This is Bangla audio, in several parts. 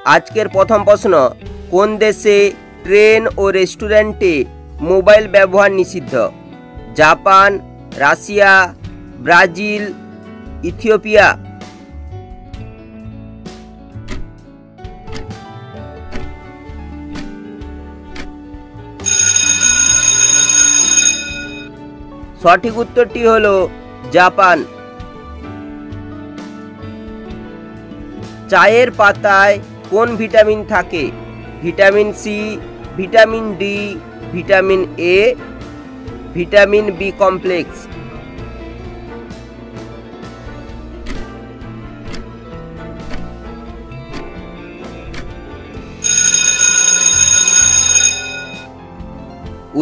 আজকের প্রথম প্রশ্ন, কোন দেশে ট্রেন ও রেস্টুরেন্টে মোবাইল ব্যবহার নিষিদ্ধ? Japan, Russia, Brazil, Ethiopia. সঠিক উত্তরটি হলো জাপান। চায়ের পাতায় কোন ভিটামিন থাকে? Vitamin C, vitamin D, vitamin A, vitamin B complex.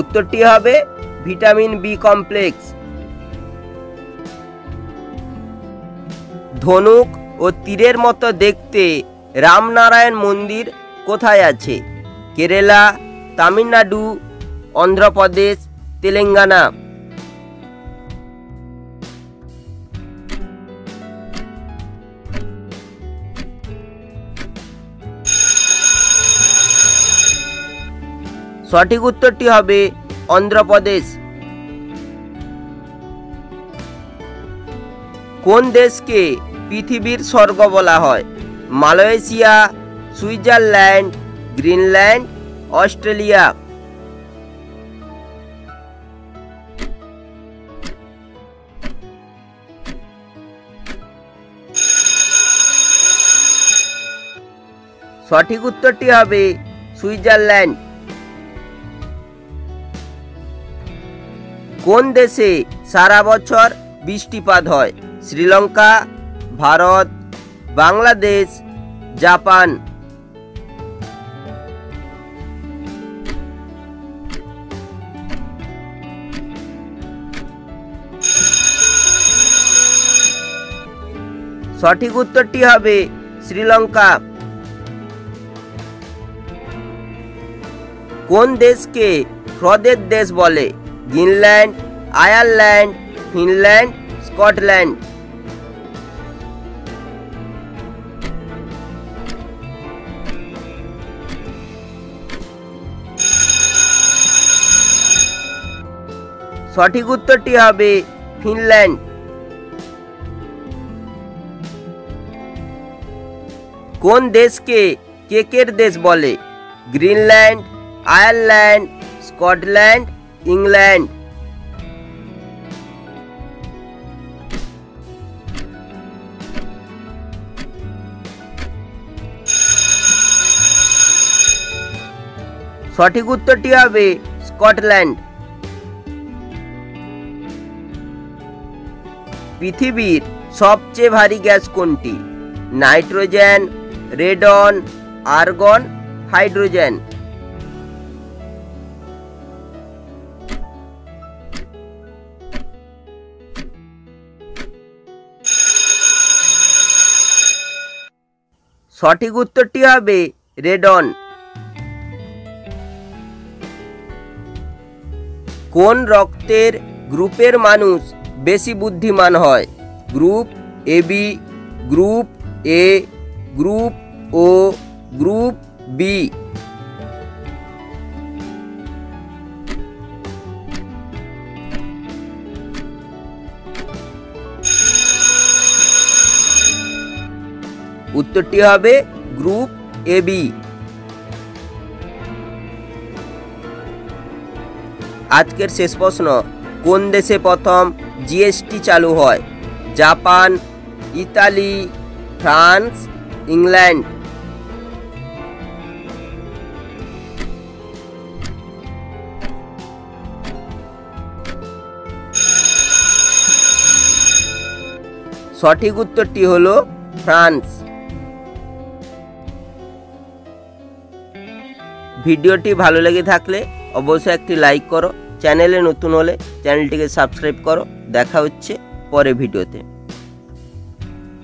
উত্তরটি হবে ভিটামিন বি কমপ্লেক্স। ধনুক ও তীরের মতো দেখতে রামনারায়ণ মন্দির কোথায় আছে? কেরালা, তামিলনাড়ু, অন্ধ্রপ্রদেশ, তেলেঙ্গানা। সঠিক উত্তরটি হবে অন্ধ্রপ্রদেশ। কোন দেশকে পৃথিবীর স্বর্গ বলা হয়? Malaysia, Switzerland, Greenland, Australia. সঠিক উত্তরটি হবে সুইজারল্যান্ড। কোন দেশে সারা বছর বৃষ্টিপাত হয়? শ্রীলঙ্কা, ভারত, বাংলাদেশ, জাপান। সঠিক উত্তরটি হবে শ্রীলঙ্কা। কোন দেশকে হ্রদের দেশ বলে? Greenland, Ireland, Finland, Scotland. সঠিক উত্তরটি হবে ফিনল্যান্ড। কোন দেশকে কেকের দেশ বলে? Greenland, Ireland, Scotland, England. সঠিক উত্তরটি হবে স্কটল্যান্ড। পৃথিবীর সবচেয়ে ভারী গ্যাস কোনটি? Nitrogen, radon, argon, hydrogen. সঠিক উত্তরটি হবে রেডন। কোন রক্তের গ্রুপের মানুষ বেশি বুদ্ধিমান হয়? Group AB, group A, group O, group B. উত্তরটি হবে গ্রুপ এবি। আজকের শেষ প্রশ্ন, কোন দেশে প্রথম জিএসটি চালু হয়? Japan, Italy, France, England. সঠিক উত্তরটি হলো ফ্রান্স। ভিডিওটি ভালো লেগে থাকলে অবশ্যই একটি লাইক করো, চ্যানেলে নতুন হলে চ্যানেলটিকে সাবস্ক্রাইব করো। দেখা হচ্ছে পরের ভিডিওতে।